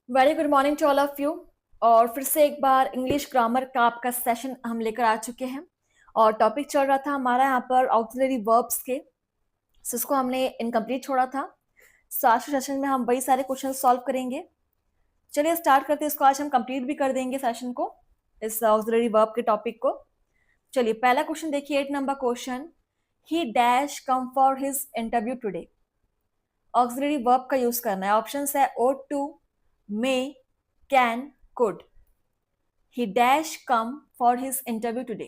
Very good morning to all of you. और फिर से एक बार इंग्लिश ग्रामर का आपका सेशन हम लेकर आ चुके हैं और टॉपिक चल रहा था हमारा यहाँ पर ऑक्सिलरी वर्ब्स के, जिसको हमने इनकम्प्लीट छोड़ा था। आज के सेशन में हम वही सारे क्वेश्चन सॉल्व करेंगे। चलिए स्टार्ट करते हैं इसको। आज हम कंप्लीट भी कर देंगे सेशन को, इस ऑक्सिलरी वर्ब के टॉपिक को। चलिए पहला क्वेश्चन देखिए, 8 number question. He dash come for his interview today. Auxiliary verb का यूज करना है। ऑप्शंस है ought to, may, can, could. He dash come for his interview today.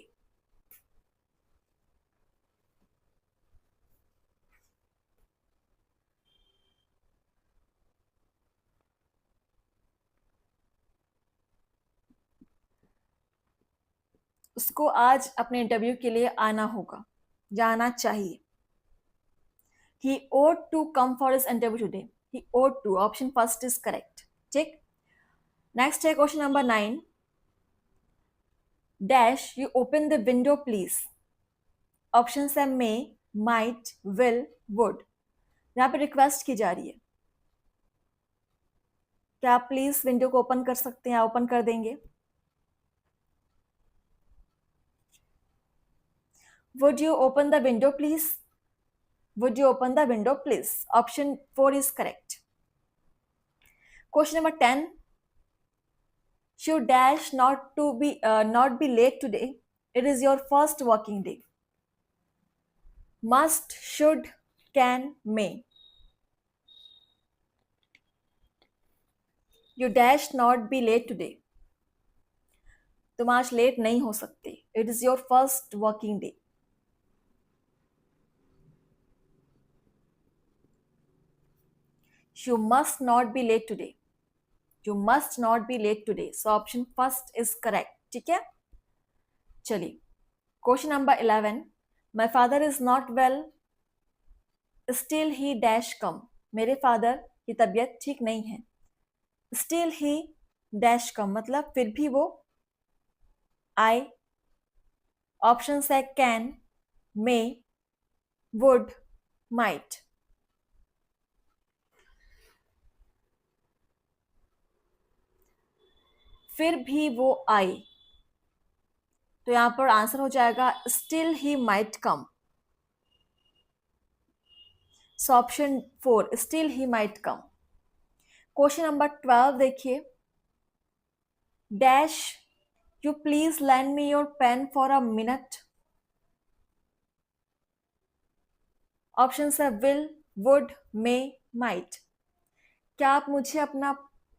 उसको आज अपने इंटरव्यू के लिए आना होगा, जाना चाहिए। He ought to come for his interview today. He ought to. Option first is correct. ठीक। नेक्स्ट है question number 9। Dash you open the window please. Option है मे, माइट, विल, वुड। यहाँ पे रिक्वेस्ट की जा रही है, क्या आप प्लीज विंडो को ओपन कर सकते हैं? ओपन कर देंगे। Would you open the window please? Would you open the window please? Option 4 is correct. Question number 10. Should dash not be late today. It is your first working day. Must, should, can, may. You dash not be late today. तुम आज late नहीं हो सकते. It is your first working day. You must not be late today. You must not be late today. So option first is correct. ठीक है, चलिए question number 11। My father is not well. Still he dash come. मेरे father की तबीयत ठीक नहीं है. Still he dash come मतलब फिर भी वो आए. ऑप्शन है कैन, मे, वुड, माइट. फिर भी वो आए, तो यहां पर आंसर हो जाएगा still he might come. So option 4, still he might come. Question number 12 देखिए। Dash you please lend me your pen for a minute. Option है विल, वुड, मे, माइट. क्या आप मुझे अपना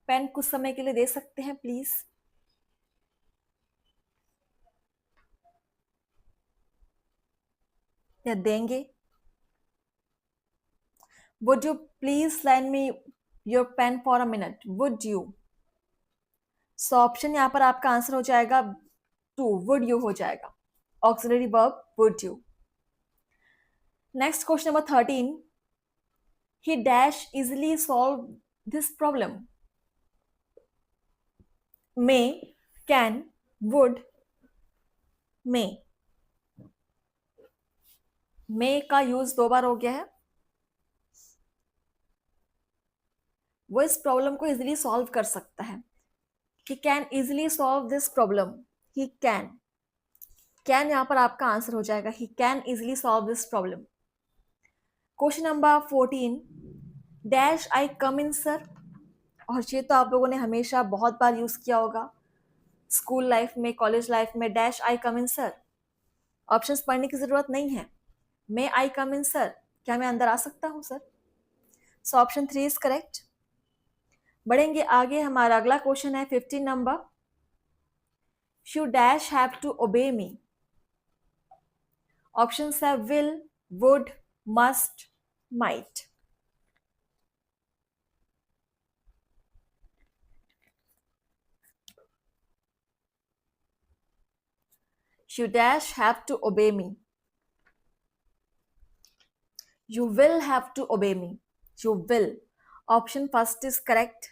पेन कुछ समय के लिए दे सकते हैं प्लीज? या देंगे? Would you please lend me your pen for a minute. Would you. So option यहां पर आपका आंसर हो जाएगा 2, वुड यू हो जाएगा. Auxiliary verb would you. Next question number 13। He dash easily solve this problem. May, can, would, may. May का use 2 बार हो गया है. वो इस प्रॉब्लम को इजिली सॉल्व कर सकता है. He can easily solve this problem. He can. Can यहां पर आपका आंसर हो जाएगा. He can easily solve this problem. Question number 14। Dash I come in sir. और ये तो आप लोगों ने हमेशा बहुत बार यूज किया होगा स्कूल लाइफ में, कॉलेज लाइफ में. Dash I come in sir. Options पढ़ने की जरूरत नहीं है. मे आई कम इन सर, क्या मैं अंदर आ सकता हूं sir? So option 3 is correct. बढ़ेंगे आगे. हमारा अगला क्वेश्चन है 15 नंबर। शू dash have to obey me. Option है will, would, must, might. You dash have to obey me. You will have to obey me. You will. Option first is correct.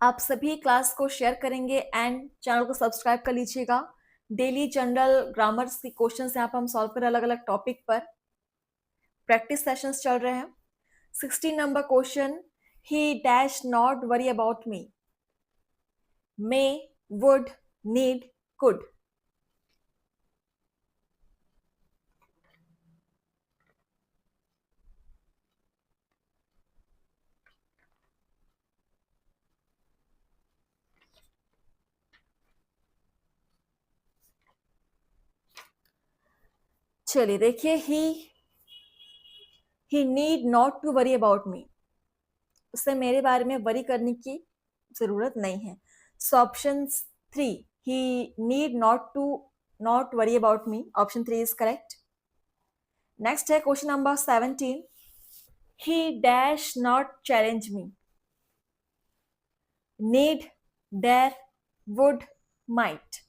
आप सभी class को share करेंगे and channel को subscribe कर लीजिएगा. Daily general grammar के question यहाँ पर हम सॉल्व कर अलग अलग टॉपिक पर. प्रैक्टिस सेशंस चल रहे हैं. 16 number question. he dash not worry about me, may, would, need, could. चलिए देखिए, he need not to worry about me, उससे मेरे बारे में वरी करने की जरूरत नहीं है. So option 3, he need not worry about me, option 3 is correct. Next है question number 17, he dash not challenge me, need, dare, would, might.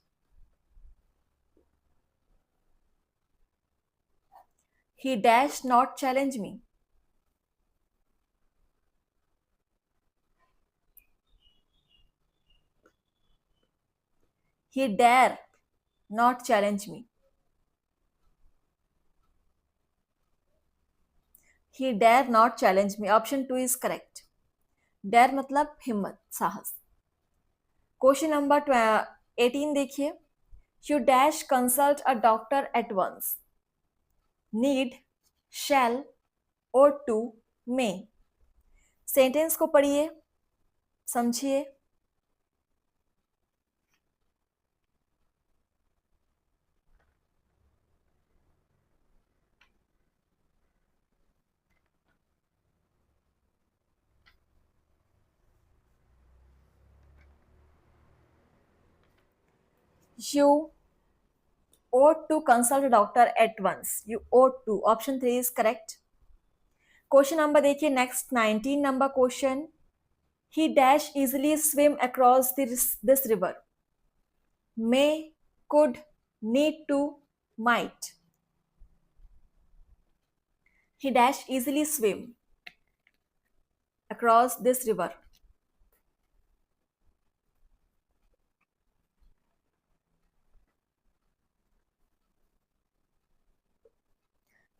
He dash not challenge me. He dare not challenge me. He dare not challenge me. Option 2 is correct. Dare मतलब हिम्मत, साहस. Question number 18 देखिए. You dash consult a doctor at once. Need, shall, ought to, may. Sentence को पढ़िए, समझिए. You ought to consult a doctor at once. You ought to. Option 3 is correct. Question number देखिए next, 19 number question. He dash easily swim across this river. May, could, need to, might. He dash easily swim across this river.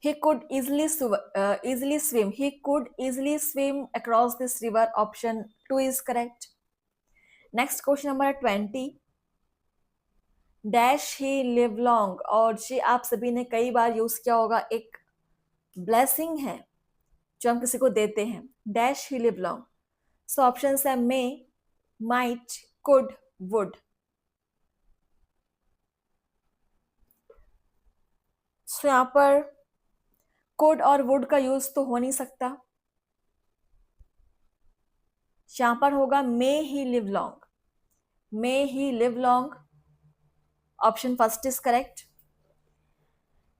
He could easily swim. He could easily swim across this river. Option 2 is correct. Next question number 20. Dash he live long, और ये आप सभी ने कई बार use किया होगा, एक blessing है जो हम किसी को देते हैं. डैश ही लिव लॉन्ग. सो ऑप्शन है मे, माइट, कुड, वुड. सो यहां पर कुड और वुड का यूज तो हो नहीं सकता. यहां पर होगा may he live long. May he live long. Option first is correct.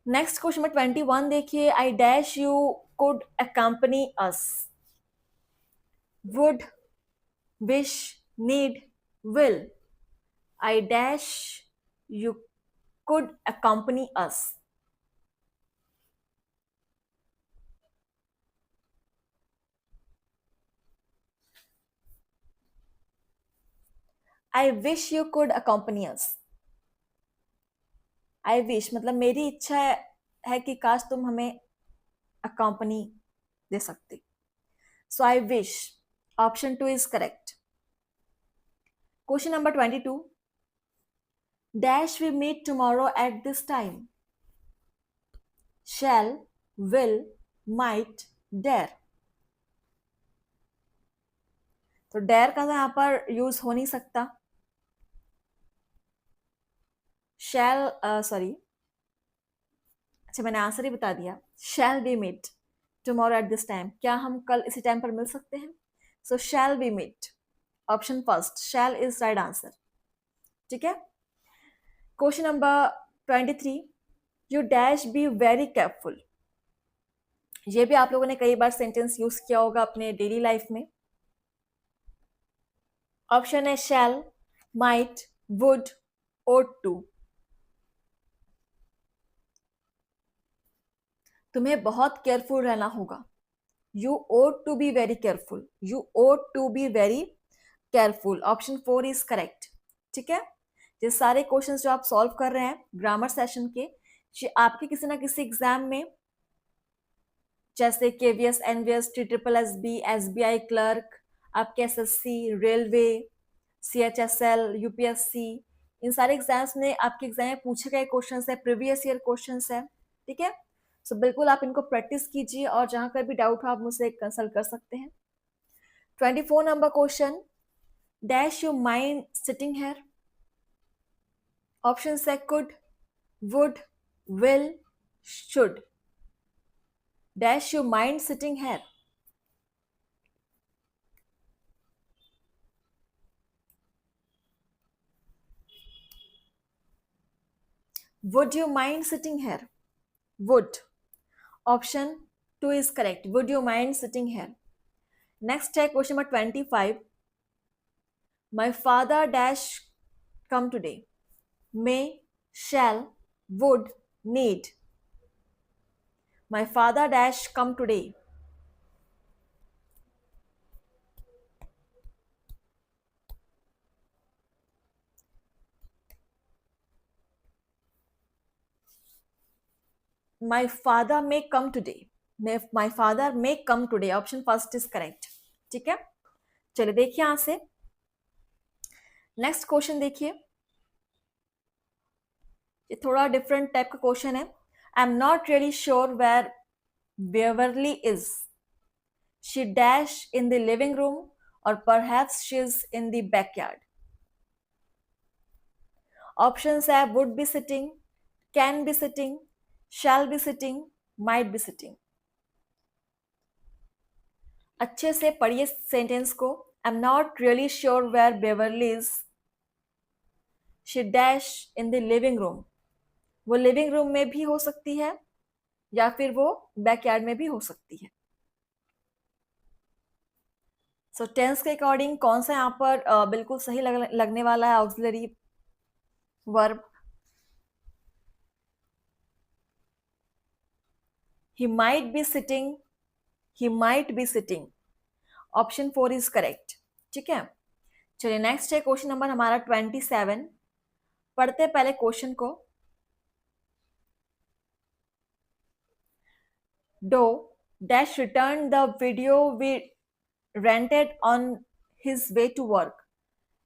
Next question number 21 देखिए. I dash you could accompany us. Would, wish, need, will. I dash you could accompany us. I wish you could accompany us. I wish मतलब मेरी इच्छा है कि काश तुम हमें accompany दे सकते. So I wish. Option 2 is correct. Question number 22. Dash we meet tomorrow at this time. Shall, will, might, dare. तो डेयर का तो यहां पर यूज हो नहीं सकता. शैल सॉरी, अच्छा मैंने आंसर ही बता दिया. Shall we meet tomorrow at this time, क्या हम कल इसी टाइम पर मिल सकते हैं. So shall we meet. Option first, shall is right answer. ठीक है. Question number 23. You dash be very careful. ये भी आप लोगों ने कई बार सेंटेंस यूज किया होगा अपने डेली लाइफ में. ऑप्शन है शैल, माइट, वुड, ought to. तुम्हें बहुत केयरफुल रहना होगा. You ought to be very careful. You ought to be very careful. Option 4 is correct. ठीक है. ये सारे क्वेश्चंस जो आप सॉल्व कर रहे हैं ग्रामर सेशन के, आपके किसी ना किसी एग्जाम में जैसे KVS, NVS, TSSB, SBI clerk, आपके SSC, रेलवे, CHSL, UPSC, इन सारे एग्जाम्स में आपके एग्जाम में पूछे गए क्वेश्चन है, प्रीवियस ईयर क्वेश्चन है, ठीक है। सो बिल्कुल आप इनको प्रैक्टिस कीजिए और जहां पर भी डाउट हो आप मुझसे कंसल्ट कर सकते हैं। 24 number question, dash you mind sitting here? Option है could, would, will, should. Dash you mind sitting here? Would you mind sitting here? Would. Option 2 is correct. Would you mind sitting here? Next है question number 25. My father dash come today. May, shall, would, need. My father dash come today. My father may come today. My father may come today. Option first is correct. ठीक है, चलिए देखिए यहां से next question देखिए, ये थोड़ा different type का क्वेश्चन है। I am not really sure where Beverly is. She dash in the living room और perhaps she is in the backyard. Options है would be sitting, can be sitting, shall be sitting, might be sitting. अच्छे से पढ़िए sentence को। I am not really sure where Beverly is. She dash in the living room, वो living room में भी हो सकती है या फिर वो बैकयार्ड में भी हो सकती है। सो टेंस के अकॉर्डिंग कौन सा यहाँ पर बिल्कुल सही लगने वाला है auxiliary verb? He might be sitting, he might be sitting. Option 4 is correct, ठीक है। चलिए नेक्स्ट है क्वेश्चन नंबर हमारा 27। पढ़ते पहले क्वेश्चन को। Do dash return the video we rented on his way to work.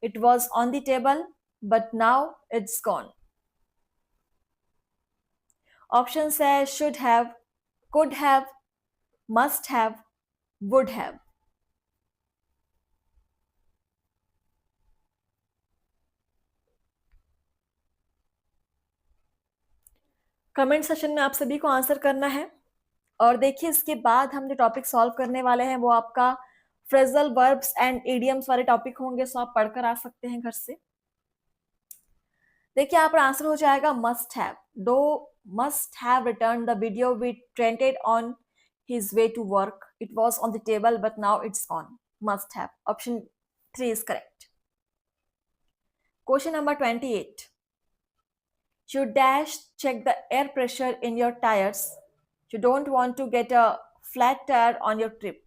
It was on the table, but now it's gone. Options है should have, could have, must have, would have. Comment session में आप सभी को answer करना है। और देखिए इसके बाद हम जो टॉपिक सॉल्व करने वाले हैं वो आपका फ्रेजल वर्ब्स एंड इडियम्स वाले टॉपिक होंगे, सो आप पढ़कर आ सकते हैं घर से। देखिए यहाँ पर आंसर हो जाएगा must have. Do must have return the video we rented on his way to work. It was on the table, but now it's gone. Must have. Option 3 is correct. Question number 28. You dash check the air pressure in your tires. You don't want to get a flat tire on your trip.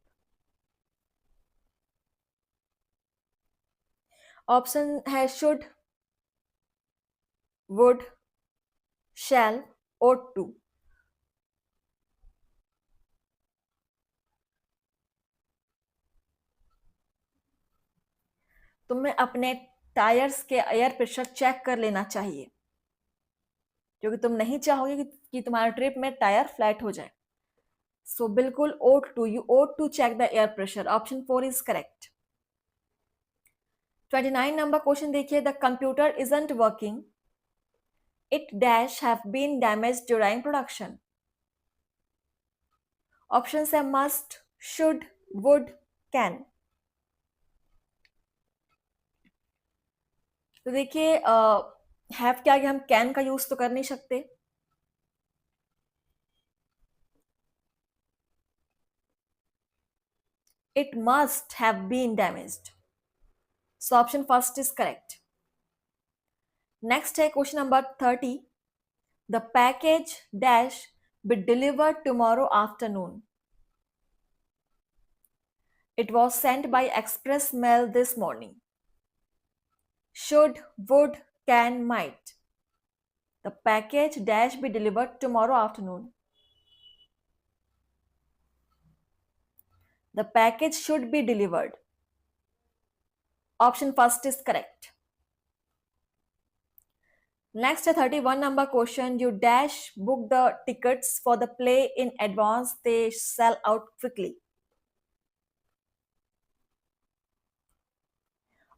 Option है should, would, shall, ought to. तुम्हें अपने tyres के air pressure check कर लेना चाहिए, क्योंकि तुम नहीं चाहोगे कि तुम्हारे ट्रिप में टायर फ्लैट हो जाए। सो बिल्कुल ought to, you ought to check the air pressure. Option 4 is correct. 29 number question देखिए, the computer isn't working. It dash have been damaged during production. Options है must, should, would, can. तो देखिए have के आगे हम can का use तो कर नहीं सकते। It must have been damaged. So option first is correct. Next है question number 30. The package dash be delivered tomorrow afternoon. It was sent by express mail this morning. Should, would, can, might. The package dash be delivered tomorrow afternoon. The package should be delivered. Option first is correct. Next, a 31 number question. You dash book the tickets for the play in advance. They sell out quickly.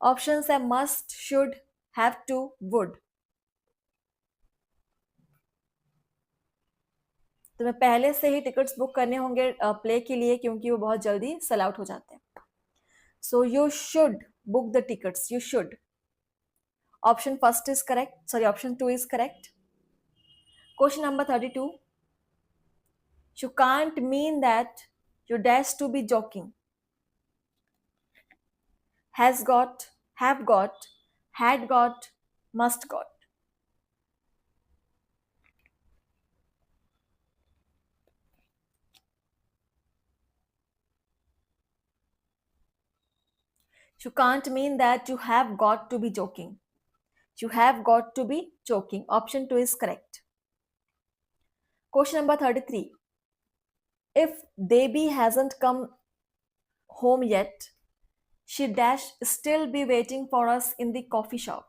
Options are must, should, have to, would. तुम्हें पहले से ही tickets book करने होंगे play के लिए, क्योंकि वो बहुत जल्दी सेल आउट हो जाते हैं. So you should book the tickets. You should. Option first is correct. Sorry, option two is correct. Question number 32. You can't mean that you dash to be joking. Has got, have got, had got, must got. You can't mean that you have got to be joking. You have got to be joking. Option 2 is correct. Question number 33. If Devi hasn't come home yet, she dash still be waiting for us in the coffee shop.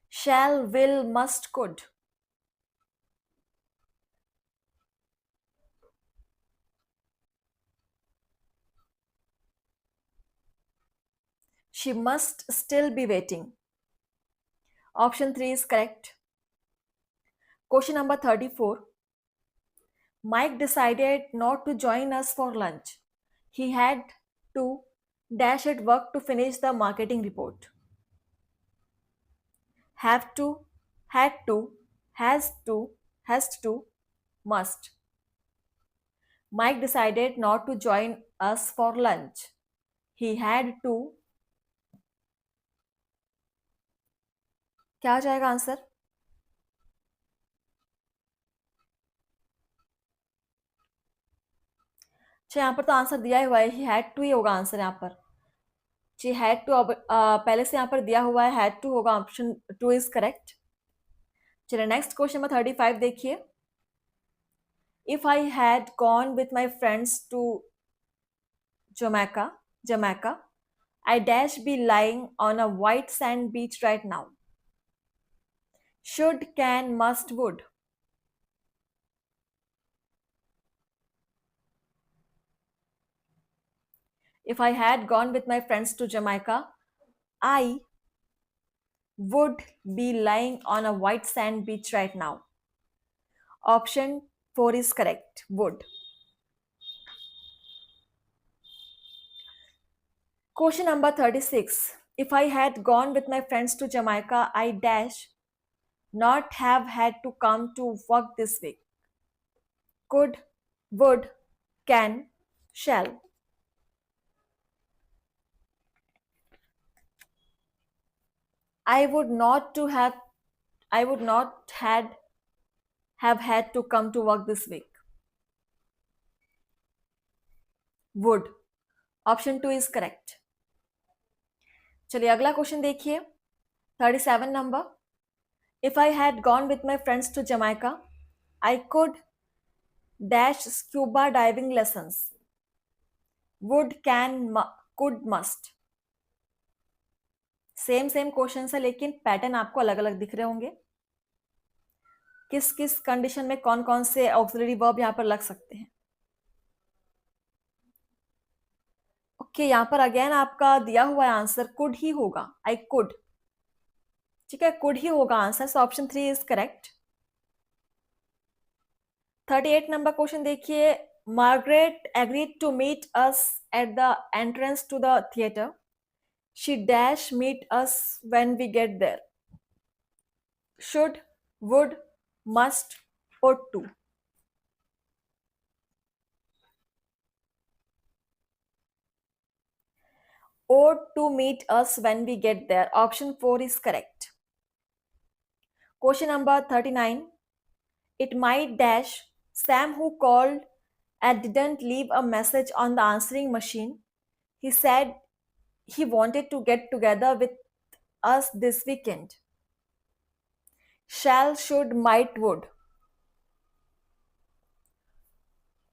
Shall, will, must, could. She must still be waiting. Option 3 is correct. Question number 34. Mike decided not to join us for lunch. He had to dash at work to finish the marketing report. Have to, had to, has to, must. Mike decided not to join us for lunch. He had to. क्या आ जाएगा answer? अच्छा, यहाँ पर तो answer दिया हुआ है. He had to ही होगा आंसर यहाँ पर. जी, हैड टू पहले से यहाँ पर दिया हुआ है. हैड टू होगा. Option 2 is correct. चलिए नेक्स्ट क्वेश्चन नंबर 35 देखिए. If I had gone with my friends to Jamaica, I dash be lying on a white sand beach right now. Should, can, must, would. If I had gone with my friends to Jamaica, I would be lying on a white sand beach right now. Option 4 is correct. Would. Question number 36. If I had gone with my friends to Jamaica, I dash not have had to come to work this week. Could, would, can, shall. I would not have had to come to work this week. Would. Option 2 is correct. चलिए अगला question देखिए. 37 number. If I had gone with my friends to Jamaica, I could dash scuba diving lessons. Would, can, could, must. Same question है, लेकिन pattern आपको अलग अलग दिख रहे होंगे. किस किस कंडीशन में कौन कौन से ऑक्सिलरी वर्ब यहाँ पर लग सकते हैं. ओके, यहाँ पर अगेन आपका दिया हुआ आंसर कुड ही होगा. I could. ठीक है, कुड ही होगा answer. So option 3 is correct. 38 number question देखिए. Margaret agreed to meet us at the entrance to the theatre. She dash meet us when we get there. Should, would, must, ought to. Ought to meet us when we get there. Option 4 is correct. Question number 39. It might dash Sam, who called and didn't leave a message on the answering machine. He said he wanted to get together with us this weekend. Shall, should, might, would.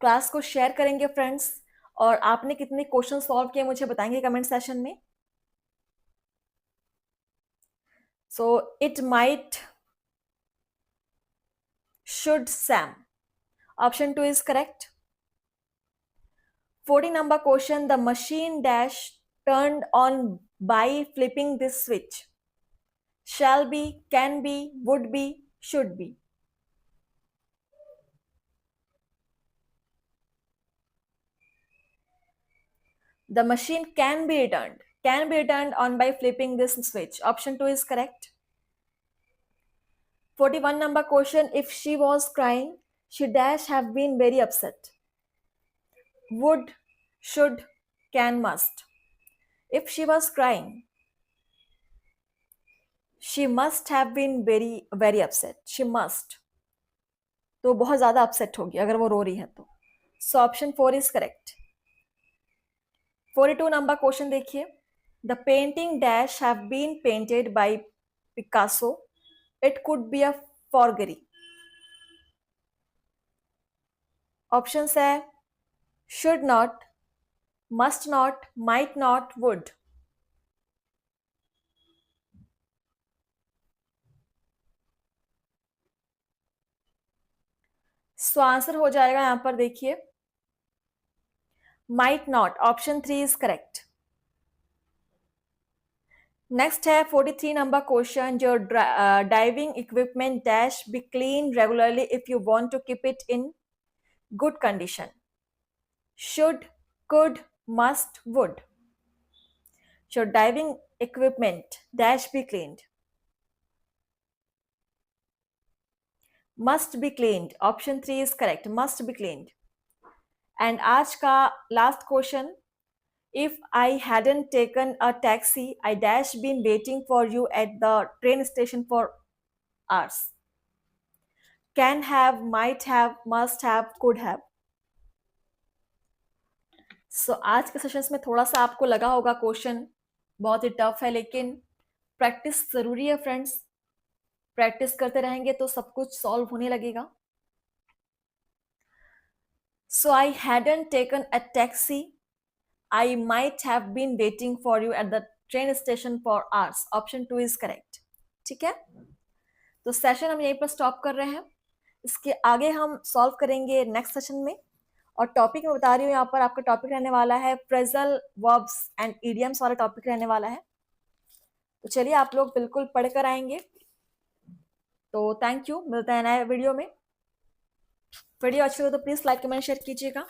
Class को share करेंगे friends, और आपने कितने question solve किए मुझे बताएंगे comment session में. So it might should Sam. Option 2 is correct. 40 number question, the machine dash turned on by flipping this switch. Shall be, can be, would be, should be. The machine can be turned on by flipping this switch. Option 2 is correct. 41 number question, if she was crying, she dash have been very upset. Would, should, can, must. If she was crying, she must have been very upset. She must. तो बहुत ज्यादा upset होगी अगर वो रो रही है तो. So option 4 is correct. 42 number question देखिए. The painting dash have been painted by Picasso. It could be a forgery. Options है should not, must not, might not, would. So answer हो जाएगा यहां पर देखिए might not. Option 3 is correct. Next है 43 number question. Your diving equipment dash be clean regularly if you want to keep it in good condition. Should, could, must, would. Should diving equipment dash be cleaned. Must be cleaned. Option 3 is correct. Must be cleaned. And आज का last question. If I hadn't taken a taxi, I dash been waiting for you at the train station for hours. Can have, might have, must have, could have. सो आज के sessions में थोड़ा सा आपको लगा होगा क्वेश्चन बहुत ही टफ है, लेकिन प्रैक्टिस जरूरी है फ्रेंड्स. प्रैक्टिस करते रहेंगे तो सब कुछ सॉल्व होने लगेगा. So I hadn't taken a taxi, I might have been waiting for you at the train station for hours. Option 2 is correct. ठीक है, तो सेशन हम यहीं पर स्टॉप कर रहे हैं. इसके आगे हम सॉल्व करेंगे नेक्स्ट सेशन में. और टॉपिक मैं बता रही हूँ यहाँ पर आपका टॉपिक रहने वाला है फ्रेजल वर्ब्स एंड इडियम्स वाला टॉपिक रहने वाला है. तो चलिए आप लोग बिल्कुल पढ़कर आएंगे. तो थैंक यू, मिलते हैं नए वीडियो में. वीडियो अच्छी हो तो प्लीज लाइक कमेंट शेयर कीजिएगा.